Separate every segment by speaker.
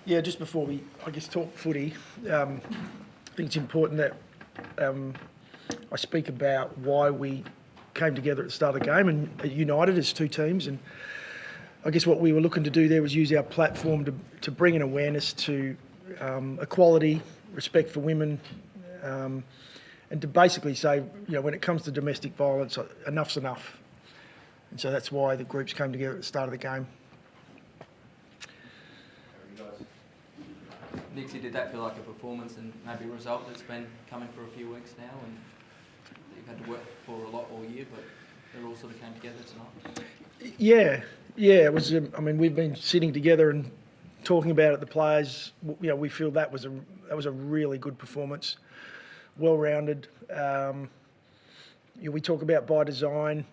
Speaker 1: Yeah, just before we, I guess, talk footy, I think it's important that I speak about why we came together at the start of the game and united as two teams. And I guess what we were looking to do there was use our platform to bring an awareness to equality, respect for women, and to basically say, when it comes to domestic violence, enough's enough. And so that's why the groups came together at the start of the game.
Speaker 2: Nixie, did that feel like a performance and maybe a result that's been coming for a few weeks now and that you've had to work for a lot all year, but it all sort of came together tonight?
Speaker 1: Yeah, it was. We've been sitting together and talking about it. The players, we feel that was a really good performance, well-rounded. We talk about by design.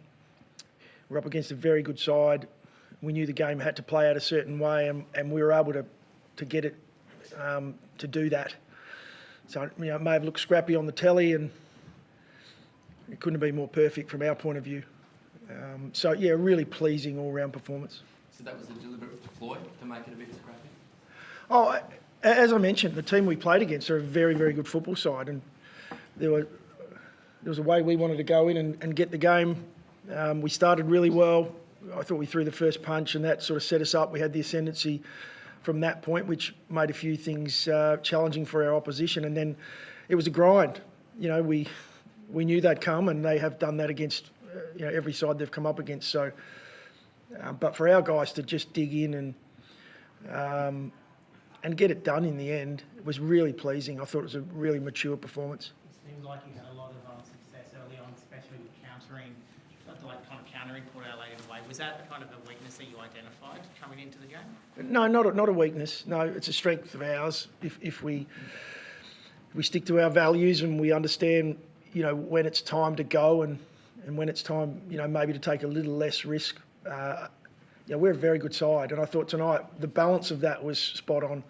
Speaker 1: We're up against a very good side. We knew the game had to play out a certain way, and we were able to get it to do that. So it may have looked scrappy on the telly, and it couldn't have been more perfect from our point of view. Really pleasing all-round performance.
Speaker 2: So that was the deliberate ploy to make it a bit scrappy?
Speaker 1: Oh, as I mentioned, the team we played against are a very, very good football side, and there was a way we wanted to go in and get the game. We started really well. I thought we threw the first punch, and that sort of set us up. We had the ascendancy from that point, which made a few things challenging for our opposition, and then it was a grind. We knew they'd come, and they have done that against every side they've come up against. So, but for our guys to just dig in and get it done in the end, it was really pleasing. I thought it was a really mature performance.
Speaker 3: It seems like you had a lot of success early on, especially with countering Port Adelaide in a way. Was that kind of a weakness that you identified coming into the game?
Speaker 1: No, not a weakness. No, it's a strength of ours. If we stick to our values and we understand, when it's time to go and when it's time, maybe to take a little less risk. We're a very good side, and I thought tonight the balance of that was spot on.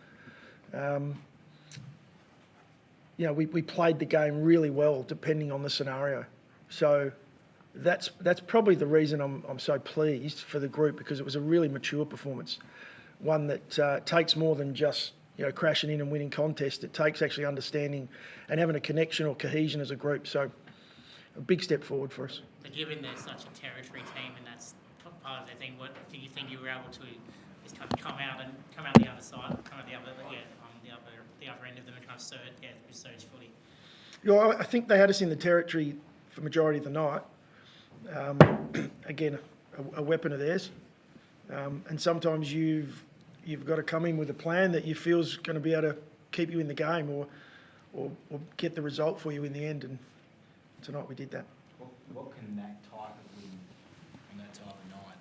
Speaker 1: We played the game really well, depending on the scenario. So that's probably the reason I'm so pleased for the group, because it was a really mature performance, one that takes more than just crashing in and winning contests. It takes actually understanding and having a connection or cohesion as a group. So a big step forward for us.
Speaker 3: But given there's such a territory team and that's part of their thing, what do you think you were able to just kind of come out the other side, kind of the other end of them and kind of surge footy?
Speaker 1: I think they had us in the territory for the majority of the night. Again, a weapon of theirs, and sometimes you've got to come in with a plan that you feel's going to be able to keep you in the game or get the result for you in the end. And tonight we did that.
Speaker 4: What can that type of win on that type of night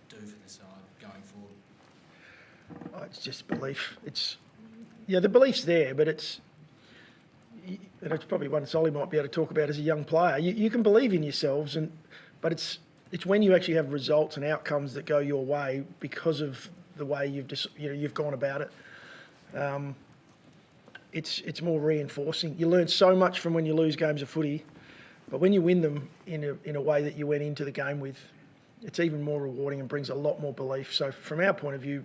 Speaker 4: do for the side going forward?
Speaker 1: It's just belief. The belief's there, but it's probably one Solly might be able to talk about as a young player. You can believe in yourselves, but it's when you actually have results and outcomes that go your way because of the way you've gone about it. It's more reinforcing. You learn so much from when you lose games of footy, but when you win them in a way that you went into the game with, it's even more rewarding and brings a lot more belief. So from our point of view,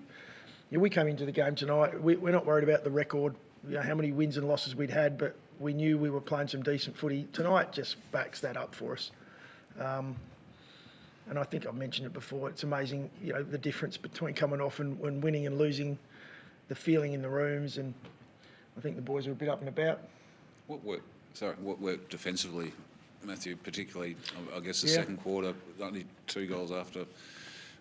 Speaker 1: we came into the game tonight. We're not worried about the record, how many wins and losses we'd had, but we knew we were playing some decent footy. Tonight just backs that up for us. And I think I've mentioned it before. It's amazing, the difference between coming off and when winning and losing, the feeling in the rooms, and I think the boys are a bit up and about.
Speaker 5: What worked defensively, Matthew, particularly, I guess the second quarter, only 2 goals after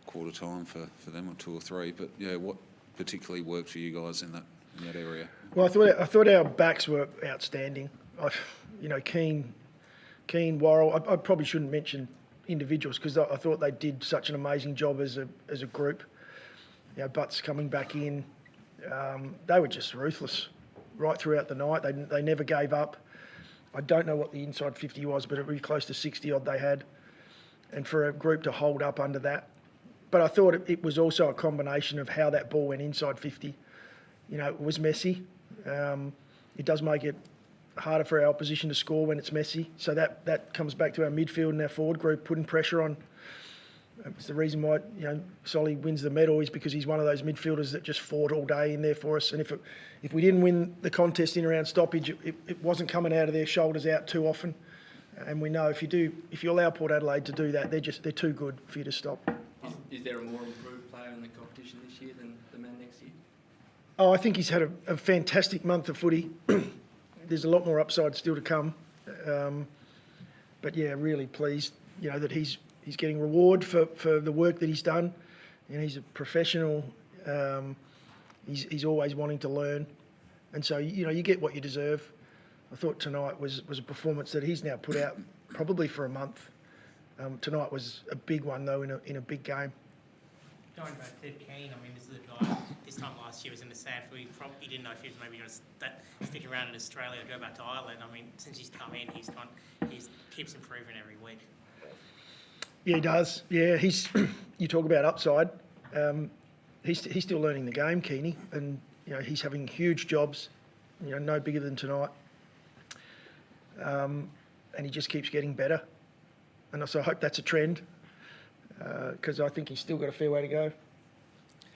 Speaker 5: quarter time for them, or 2 or 3, but what particularly worked for you guys in that area?
Speaker 1: Well, I thought our backs were outstanding. Keane, Worrell. I probably shouldn't mention individuals because I thought they did such an amazing job as a group. Butts coming back in, they were just ruthless right throughout the night. They never gave up. I don't know what the inside 50 was, but it was close to 60 odd they had, and for a group to hold up under that. But I thought it was also a combination of how that ball went inside 50. It was messy. It does make it harder for our opposition to score when it's messy. So that comes back to our midfield and our forward group putting pressure on It's the reason why Solly wins the medal is because he's one of those midfielders that just fought all day in there for us. And if we didn't win the contest in around stoppage, it wasn't coming out of their shoulders out too often. And we know if you allow Port Adelaide to do that, they're too good for you to stop.
Speaker 2: Is there a more improved player in the competition this year than the man next year?
Speaker 1: Oh, I think he's had a fantastic month of footy. There's a lot more upside still to come. But yeah, really pleased, that he's getting reward for the work that he's done. He's a professional. He's always wanting to learn. And so, you get what you deserve. I thought tonight was a performance that he's now put out probably for a month. Tonight was a big one, though, in a big game.
Speaker 3: Going back to Keane, I mean, this is a guy, this time last year was in the sand. We probably didn't know if he was maybe going to stick around in Australia or go back to Ireland. I mean, since he's come in, he keeps improving every week.
Speaker 1: Yeah, he does. Yeah, you talk about upside. He's still learning the game, Keeney, and he's having huge jobs. No bigger than tonight. And he just keeps getting better. And so I hope that's a trend, because I think he's still got a fair way to go.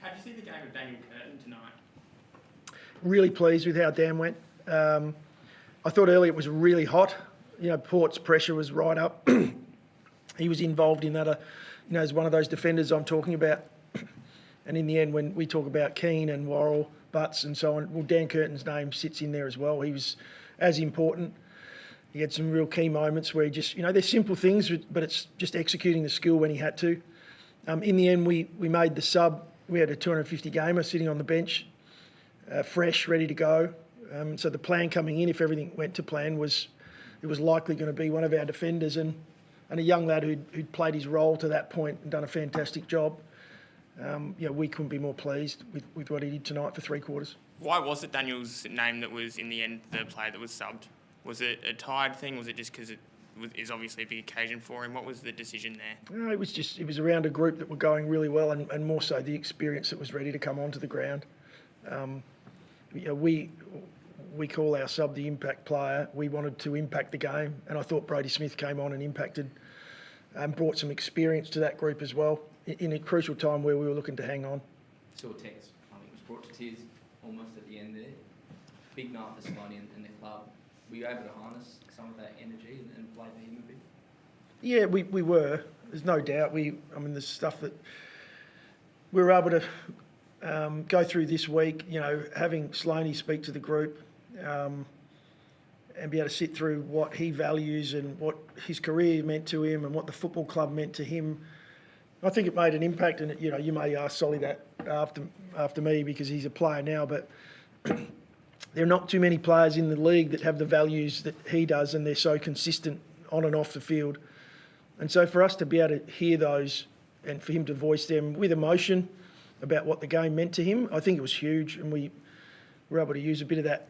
Speaker 6: How did you see the game of Daniel Curtin tonight?
Speaker 1: Really pleased with how Dan went. I thought earlier it was really hot. Port's pressure was right up. He was involved in that, as one of those defenders I'm talking about. And in the end, when we talk about Keane and Worrell, Butts and so on, well, Dan Curtin's name sits in there as well. He was as important. He had some real key moments where he just, they're simple things, but it's just executing the skill when he had to. In the end, we made the sub. We had a 250 gamer sitting on the bench, fresh, ready to go. So the plan coming in, if everything went to plan, it was likely going to be one of our defenders and a young lad who'd played his role to that point and done a fantastic job. We couldn't be more pleased with what he did tonight for 3 quarters.
Speaker 6: Why was it Daniel's name that was, in the end, the player that was subbed? Was it a tired thing? Was it just because it is obviously a big occasion for him? What was the decision there?
Speaker 1: No, it was around a group that were going really well and more so the experience that was ready to come onto the ground. We call our sub the impact player. We wanted to impact the game, and I thought Brodie Smith came on and impacted and brought some experience to that group as well in a crucial time where we were looking to hang on.
Speaker 2: Saw Tex, I think, was brought to tears almost at the end there. Big night for Sloane and the club. Were you able to harness some of that energy and play for him a bit?
Speaker 1: Yeah, we were. There's no doubt. There's stuff that we were able to go through this week, having Sloane speak to the group and be able to sit through what he values and what his career meant to him and what the football club meant to him. I think it made an impact, and you may ask Solly that after me because he's a player now, but there are not too many players in the league that have the values that he does, and they're so consistent on and off the field. And so for us to be able to hear those and for him to voice them with emotion about what the game meant to him, I think it was huge, and we were able to use a bit of that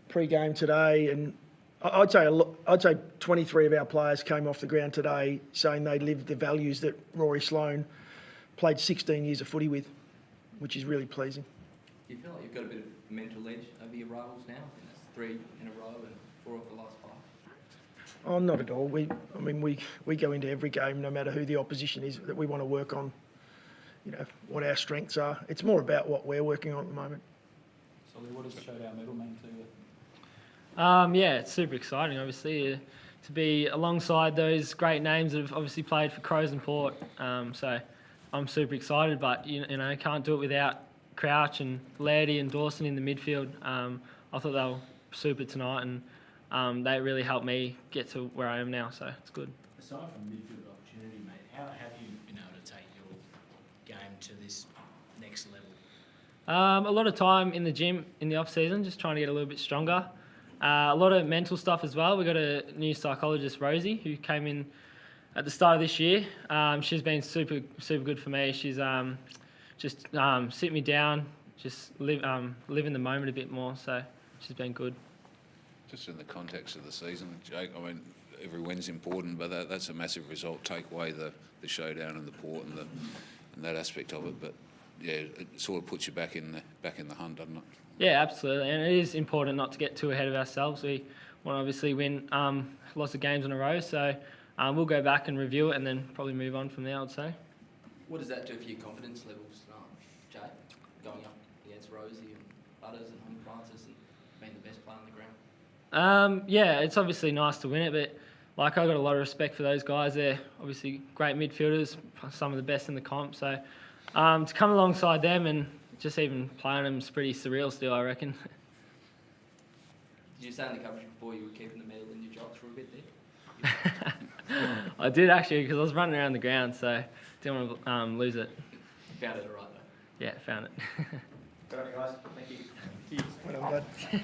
Speaker 1: pre-game today. And I'd say 23 of our players came off the ground today saying they lived the values that Rory Sloane played 16 years of footy with, which is really pleasing.
Speaker 2: Do you feel like you've got a bit of mental edge over your rivals now? I think that's 3 in a row and 4 of the last 5.
Speaker 1: Oh, not at all. We go into every game, no matter who the opposition is, that we want to work on, what our strengths are. It's more about what we're working on at the moment.
Speaker 4: So what does the Showdown medal mean to you?
Speaker 7: Yeah, it's super exciting, obviously, to be alongside those great names that have obviously played for Crows and Port. So I'm super excited, but can't do it without Crouch and Lairdy and Dawson in the midfield. I thought they were super tonight, and they really helped me get to where I am now, so it's good.
Speaker 4: Aside from midfield opportunity, mate, how have you been able to take your game to this next level?
Speaker 7: A lot of time in the gym in the off-season, just trying to get a little bit stronger. A lot of mental stuff as well. We've got a new psychologist, Rosie, who came in at the start of this year. She's been super good for me. She's just sit me down, just live in the moment a bit more. So she's been good.
Speaker 5: Just in the context of the season, Jake, every win's important, but that's a massive result. Take away the showdown and the Port and that aspect of it, but yeah, it sort of puts you back in the hunt, doesn't it?
Speaker 7: Yeah, absolutely, and it is important not to get too ahead of ourselves. We want to obviously win lots of games in a row, so we'll go back and review it and then probably move on from there, I'd say.
Speaker 2: What does that do for your confidence levels tonight, Jay? Going up against Rosie and Butters and Home Francis and being the best player on the ground?
Speaker 7: Yeah, it's obviously nice to win it, but like I've got a lot of respect for those guys. They're obviously great midfielders, some of the best in the comp. So to come alongside them and just even playing them is pretty surreal still, I reckon.
Speaker 2: Did you say in the coverage before you were keeping the medal in your jocks for a bit there?
Speaker 7: I did actually, because I was running around the ground, so didn't want to lose it.
Speaker 2: Found it all right though.
Speaker 7: Yeah, found it.
Speaker 8: Good on you guys. Thank you.
Speaker 1: Well done, bud.